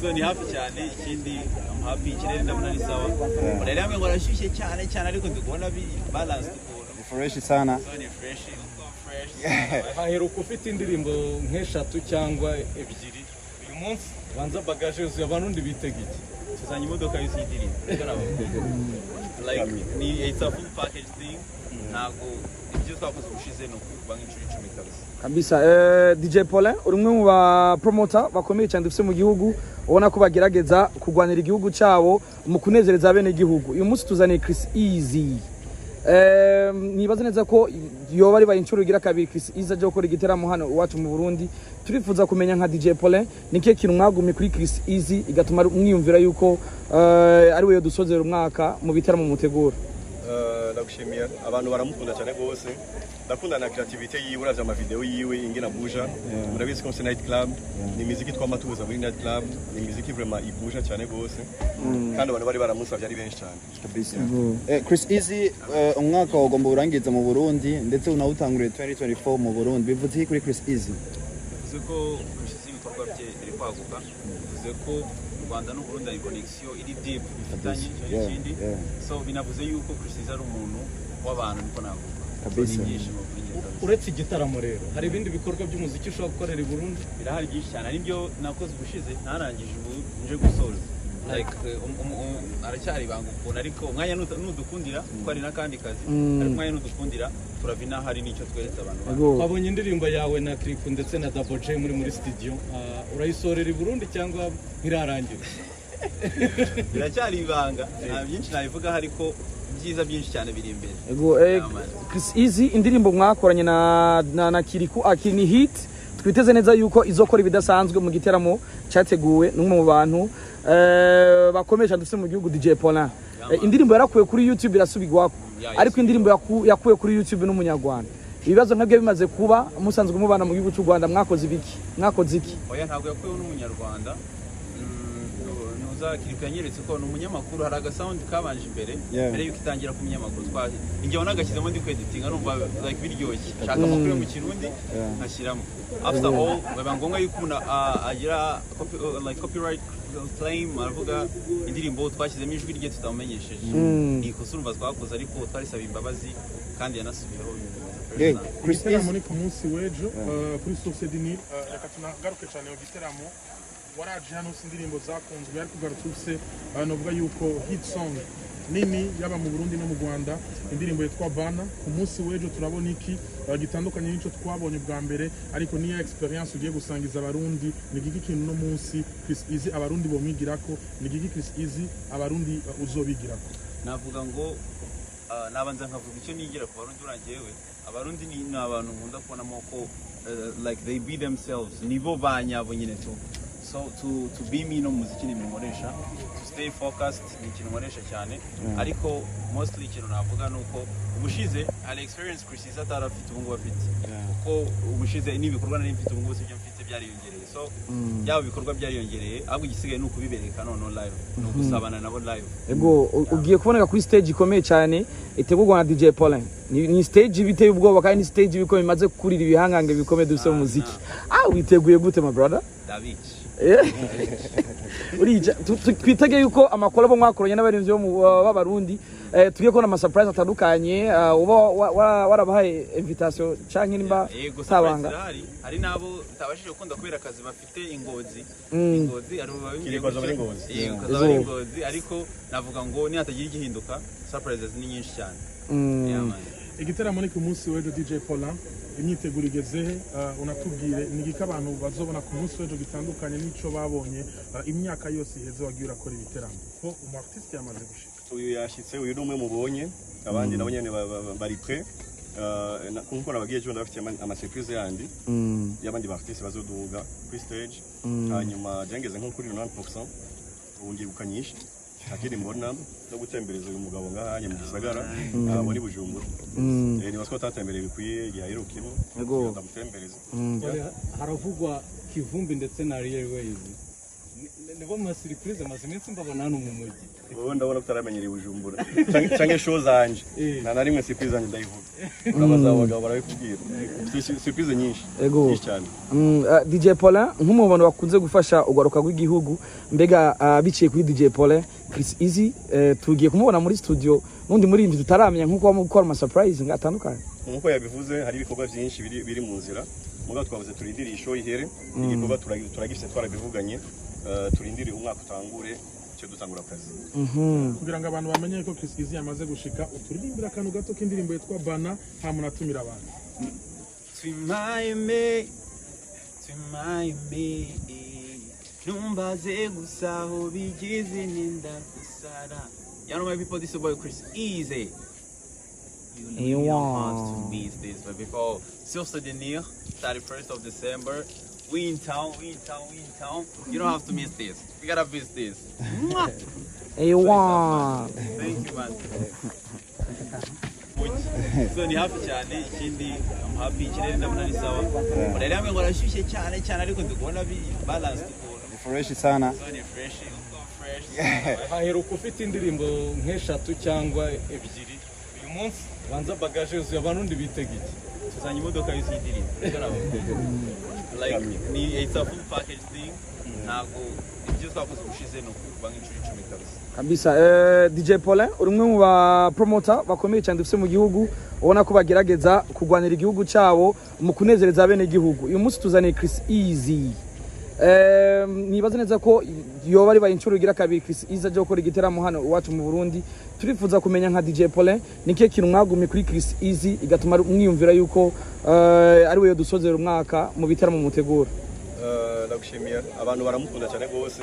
so ni hafi cyane ikindi I'm happy ikirere ndabona ni sawa rero hamwe ngo arashyushye cyane cyane ariko ndikubona bi balanced ukuntu fresh sana so ni fresh haheruka ufite indirimbo nk'eshatu cyangwa ebyiri uyu munsi banza bagage yuzuye abantu bitega iki tuzanye imodoka y'isidirimbo like it's a full package thing ntago ibyo twakoze ubushize no kuba nk'inshuro 10 kabisa DJ Paulin uri umwe mu ba promoter bakomeye cyane dufite mu gihugu ubona ko bagerageza kugwanira igihugu cyabo mu kunezereza bene igihugu uyu munsi tuzaniye Chris EAZY nibaza neza ko yoba ari bayincuro gira kabiri Chris EAZY aje gukora igiteramo hano iwacu mu Burundi turifuza kumenya nka DJ Paulin nike kintu mwagumye kuri Chris EAZY igatuma mwiyumvira yuko ari we dusozera umwaka mu biteramo mutegura ndagushimiye abantu baramukunda cyane gose ndakunda na creativity yiwe uravye ama video yiwe ingena buja murabizi ko night club ni muziki twamatuza muri night club ni muziki vraiment ibuja cyane gose kandi abantu bari baramusavye ari benshi cyane kabisa Chris EAZY umwaka wagomba urangiza mu Burundi ndetse unawutanguriye 2024 mu Burundi bivuze kuri Chris EAZY bivuze ko Chris EAZY ibikorwa bye biri kwaguka bivuze ko Rwanda no Burundi ari connection iri deep ifitanye n'ikindi so binavuze yuko Chris EAZY ari umuntu w'abantu niko navuga kabisa uretse igitaramo rero hari ibindi bikorwa by'umuziki ushobora gukorera i Burundi birahari byinshi cyane aribyo nakoze ubushize narangije ubu nje gusoza like aracyari banga ukuntu ariko umwanya nudukundira ko ari nakandi kazi ariko umwanya nudukundira turavina hari nicyo tweretse abantu babonye indirimbo yawe na clip ndetse na Double J muri studio urayisorera i Burundi cyangwa birarangira biracyari ibanga nta byinshi nabivuga ariko byiza byinshi cyane biri imbere Chris EAZY indirimbo mwakoranye na Kiriku akini hit twiteze neza yuko izokora ibidasanzwe mu giteramo cyateguwe n'umwe mu bantu bakomesha ndetse mu gihugu DJ Paulin indirimbo yarakuye kuri YouTube irasubigwako ariko indirimbo yakuye kuri YouTube n'umunyarwanda ibibazo nkabyo bimaze kuba musanzwe mubana mu gihugu cy'u Rwanda mwakoze iki oya ntabwo yakuye n'umunyarwanda Kiriku yanyeretse ko n'umunyamakuru hari agasound kabanje imbere mbere yuko itangira ku munyamakuru twaje ingiye nagashyizemo ndi kweditinga numva like biryoshye shaka amakuru mu kirundi nkashyiramo after all baba ngombwa yuko umuntu agira copyright claim aravuga indirimbo twashyizemo ijwi rye tutamenyesheje ikosa urumva twakoze ariko twarisaba imbabazi kandi yanasubiyeho Chris EAZY muri ku munsi w'ejo kuri Source Dini reka tunagaruke cyane mu giteramo waraje hano indirimbo zakunzwe ariko garutse novuga yuko hit song nini yaba mu Burundi no mu Rwanda indirimbo yitwa Bana ku munsi w'ejo turabona iki gitandukanye n'icyo twabonye bwa mbere ariko niya experience ugiye gusangiza abarundi ni giki kintu no munsi Chris EAZY abarundi bomwigirako ni giki Chris EAZY abarundi uzobigirako navuga ngo nabanza nkavuga icyo nigira ku barundi urangiyewe abarundi ni abantu nkunda kubonamo ko like they be themselves nibo banyabo nyine tu so to be me no muziki ni mumoresha to stay focused ni ikintu nkoresha cyane ariko mostly ikintu navuga nuko ubushize ari experience Chris EAZY atarafite ubu ngubu afite kuko ubushize n'ibikorwa nari mfite ubu ngubu sibyo mfite byariyongereye so yaba ibikorwa byariyongereye ahubwo igisigaye ni ukubibereka none live no gusabana nabo live ego ugiye kuboneka kuri stage ikomeye cyane itegurwa na DJ Paulin ni stage biteye ubwoba kandi ni stage bikomeye maze kurira ibihangange bikomeye dufite mu muziki witeguye gute my brother David urija twitege yuko amakolabo mwakoranye n'abarinzi b'abarundi tugiye kubona ama surprise atandukanye uba warabahaye invitation canke nimba tabanga hari nabo tabashije gukunda kubera akazi bafite ingozi ari ingozi ariko navuga ngo ni hatagira igihinduka surprises ni nyinshi cyane igiteramo ni ku munsi w'ejo DJ Paulin imyiteguro igezehe unatubwire ni gika abantu bazobona ku munsi w'ejo gitandukanye n'ico babonye imyaka yose iheze wagiye urakora ibiteramo ko umu artiste yamaze gushika uyu yashitse uyu numwe mubonye abandi nabo nyene bari prêt nkuko nabagiye cyo ndafite ama surprise yandi y'abandi ba artiste bazoduga kuri stage hanyuma jengeze nko kuri 90% ubundi bukanyisha akiri mbona no gutembereza uyu mugabo ngahanye mu gisagara muri Bujumbura ni wasiko tatembereye bikwiye yahirukimo ndamutembereza haravugwa Kivumbi ndetse na Real Ways nibo ma surprise maze iminsi mbabona hano mu mujyi wowe ndabona kutaramenyereye Bujumbura canke show zanje na rimwe surprise zanje ndayivuga abaza abagabo barabikubwira surprise nyinshi cyane. DJ Paulin nk'umuntu wakunze gufasha ugaruka rw'igihugu mbega biciye kuri DJ Paulin Chris Easy tugiye kumubona muri studio nundi muri imvi tutaramenya nkuko gukora ama surprise ngatandukanye nkuko yabivuze hari ibikorwa byinshi biri mu nzira mugabo twavuze turindiriye show ihere igikorwa turagifite twarabivuganye turindiriye umwaka utangure cyo dutangura akazi kugira ngo abantu bamenye ko Chris Easy yamaze gushika uturirimbira akantu gato k'indirimbo yitwa Bana nta muntu atumira abantu twimayime numbaze gusaho bigeze ninda kusara. You know my people, this is boy Chris Easy. You want to miss this, but before Sur Denir, 31st of December, we in town. You don't have to miss this. We gotta miss this. You want. Thank you, man. So ni happy cyane ikindi I'm happy ikirere ndabona ari sawa. Urare hamwe ngo arashyushye cyane ariko ndikubona bi balance tukubona. Fresh sana. So ni fresh. haheruka ufite indirimbo nk'eshatu cyangwa ebyiri uyu munsi banza bagaje yuzuye abantu ndi bitega iki tuzanye imodoka y'isidirimbo like ni it's a full package thing ntago ibyo twakoze ubushize no kuba nk'icumi kabisa. DJ Paulin uri umwe mu ba promoter bakomeye cyane dufite mu gihugu ubona ko bagerageza kugwanira igihugu cyabo mu kunezereza bene igihugu. Uyu munsi tuzaniye Chris Easy nibaza neza ko yoba ari bayinshuro igira kabiri Chris Easy aje gukora igiteramo hano iwacu mu Burundi. Turifuza kumenya nka DJ Paulin niki kintu mwagumye kuri Chris Easy igatuma mwiyumvira yuko ari we dusozera umwaka mu biteramo mutegura. Ndagushimiye abantu baramukunda cyane gose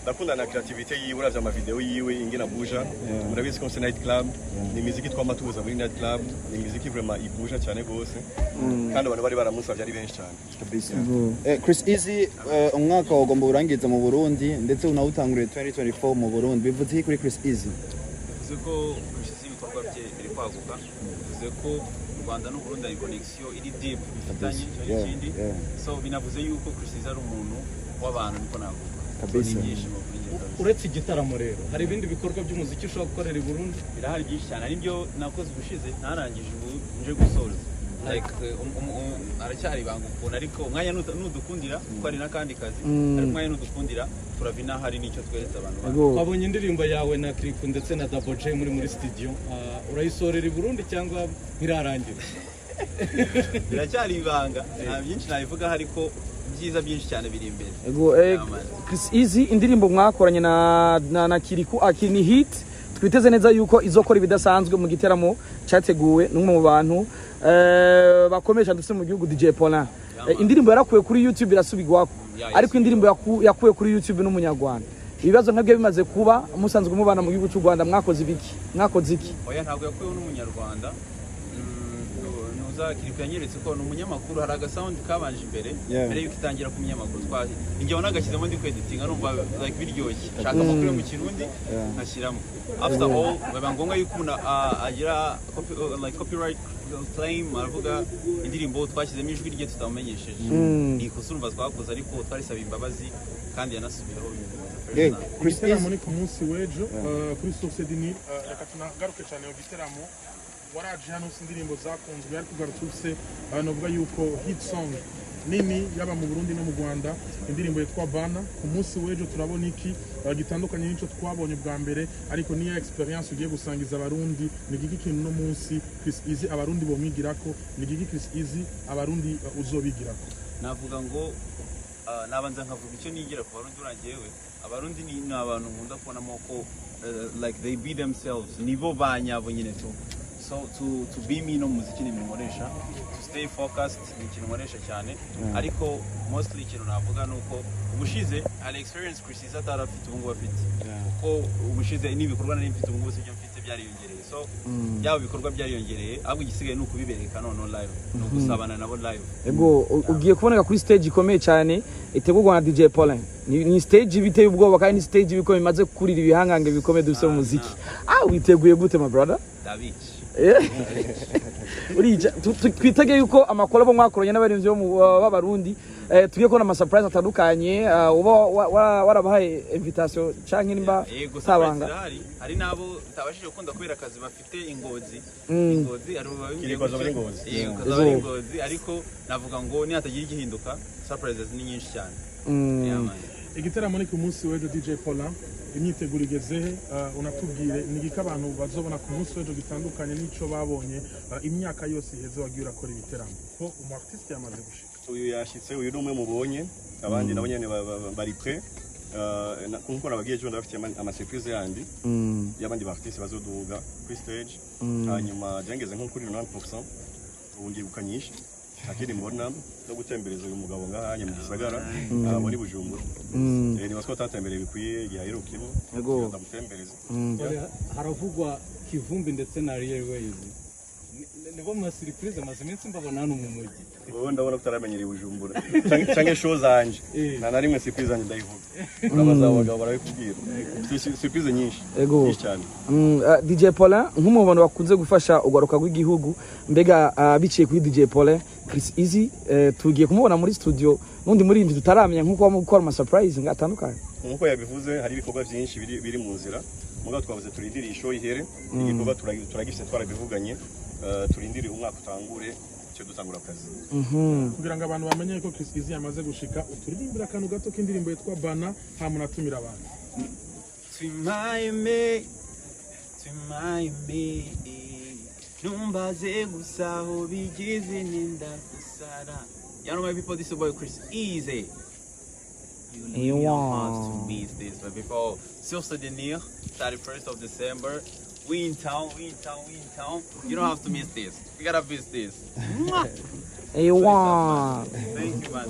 ndakunda na creativity yiwe uravye ama video yiwe ingena buja murabizi ko night club ni muziki twamatuza muri night club ni muziki vraiment ibuja cyane gose kandi abantu bari baramusavye ari benshi cyane kabisa. Chris Easy umwaka wagomba urangiza mu Burundi ndetse unawutanguriye 2024 mu Burundi bivuze kuri Chris Easy bivuze ko Chris Easy ibikorwa bye biri kwaguka bivuze ko Rwanda n'u Burundi ari connection iri deep ifitanye cy'ikindi so binavuze yuko Chris Easy ari umuntu w'abantu niko navuga kabisa. Uretse igitaramo rero hari ibindi bikorwa by'umuziki ushobora gukorera i Burundi birahari byinshi cyane aribyo nakoze ubushize ntarangije ubu nje gusoza like aracyari ibanga ukuntu ariko umwanya nudukundira kuko ari n'akandi kazi ariko umwanya nudukundira turavina hari n'icyo tweretse abantu. Twabonye indirimbo yawe na clip ndetse na Double J muri studio urayisorera i Burundi cyangwa ntirarangira biracyari ibanga nta byinshi nabivuga ariko byiza byinshi cyane biri imbere. Chris Easy indirimbo mwakoranye na Kiriku akini hit twiteze neza yuko izokora ibidasanzwe mu giteramo cyateguwe n'umwe mu bantu bakomesha ndetse mu gihugu DJ Paulin. Indirimbo yarakuye kuri YouTube irasubigwa ariko indirimbo yakuye kuri YouTube n'umunyarwanda. Ibibazo nkabyo bimaze kuba musanzwe mubana mu gihugu cy'u Rwanda mwakoze iki oya ntabwo yakuyeho n'umunyarwanda Kiriku yanyeretse ko n'umunyamakuru hari agasound kabanje imbere yuko itangira ku munyamakuru twaje ingiye nagashyizemo ndi kweditinga numva like biryoshye shaka amakuru mu kirundi nkashyiramo after all baba ngombwa yuko agira copyright claim aravuga indirimbo twashyizemo ijwi rye tutamenyesheje ikosa urumva twakoze ariko twarisaba imbabazi kandi yanasubiraho Chris Easy muri ku munsi w'ejo kuri Sur Denir reka tunagaruke cyane mu giteramo waraje hano indirimbo zakunzwe ariko garutse novuga yuko hit song nini yaba mu Burundi no mu Rwanda indirimbo yitwa Bana ku munsi w'ejo turabona iki gitandukanye n'icyo twabonye bwa mbere ariko niya experience ugiye gusangiza abarundi ni giki kintu no munsi Chris Easy abarundi bomwigirako ni giki Chris Easy abarundi uzobigirako navuga ngo nabanza nkavuga icyo nigira ku barundi urangiyewe abarundi ni abantu nkunda kubonamo ko like they be themselves nibo banyabo nyine tu. So to be me no muziki ni nkoresha to stay focused ni kintu nkoresha cyane ariko mostly ikintu navuga nuko ubushize ale experience Chris Easy atarafite ubungu bafite uko ubushize n'ibikorwa nari mfite ubungu sibyo mfite byariyongereye so yabo bikorwa byariyongereye ahubwo igisigaye nuko bibereka none live no gusabana nabo live. Ugiye kuboneka kuri stage ikomeye cyane itegurwa na DJ Paulin ni stage biteye ubwoba kandi ni stage bikomeye imaze kurira ibihangange bikomeye dufite mu muziki witeguye gute my brother Davichi twitege yuko amakoro bo mwakoranye n'abarinzi b'abarundi tugiye kubona ama surprise atandukanye uba warabahaye invitation canke nimba yego tabanga hari nabo tabashije gukunda kubera akazi bafite ingozi ari Kiriko azaba ari ingozi. yego azaba ingozi ariko navuga ngo ni hatagira igihinduka surprises ni nyinshi cyane. Yeah, man. Igitaramo ni ku munsi w'ejo DJ Paulin, imyiteguro igeze he? Unatubwire ni iki abantu bazobona ku munsi w'ejo gitandukanye n'ico babonye imyaka yose iheze wagiye urakora ibiteramo ko umu artiste yamaze gushika. Uyu yashitse, uyu ni umwe mubonye, abandi nabo nyene bari pre. Nkuko nabagiye ejo ndabafitiye ama surprise yandi y'abandi ba artiste bazoduga kuri stage, hanyuma byangeze nko kuri 90% ubundi bukanyisha akiri mbona no gutembereza uyu mugabo ngahanye mu gisagara muri Bujumbura. Ni wasiko tatembereye bikwiye yahirukimo yego ndamutembereza. Haravugwa Kivumbi ndetse na Real Ways. Nibo ma surprise maziminsi mbabona hano mu mujyi. Wowe ndabona kutaramenyera Bujumbura. Canke show zanje. Na rimwe surprise zanje ndayivuga. Abazabagabo barabikubwira. Surprise nyinshi. Yego cyane. DJ Paulin nk'umuntu wakunze gufasha ugaruka rw'igihugu mbega biciye kuri DJ Paulin Chris Easy tugiye kumubona muri studio nundi muri imvi tutaramenya nkuko gukora ama surprise ngatandukanye. Nkuko yabivuze hari ibikorwa byinshi biri mu nzira. Mugabo twavuze turindira ishow ihere igikorwa turagifite twarabivuganye turindire umwaka utangure cyo dutangura akazi. Kugira ngo abantu bamenye ko Chris Easy yamaze gushika uturirimbira akantu gato k'indirimbo yitwa Bana hamunatumira abantu. Twimayime numbaze gusaho bigeze ninda kusara. You know my people, this is boy Chris Easy. You leave your hearts to miss this. But before Sur Denir, 31st of December, we in town. You don't have to miss this. You gotta miss this. Thank you, man.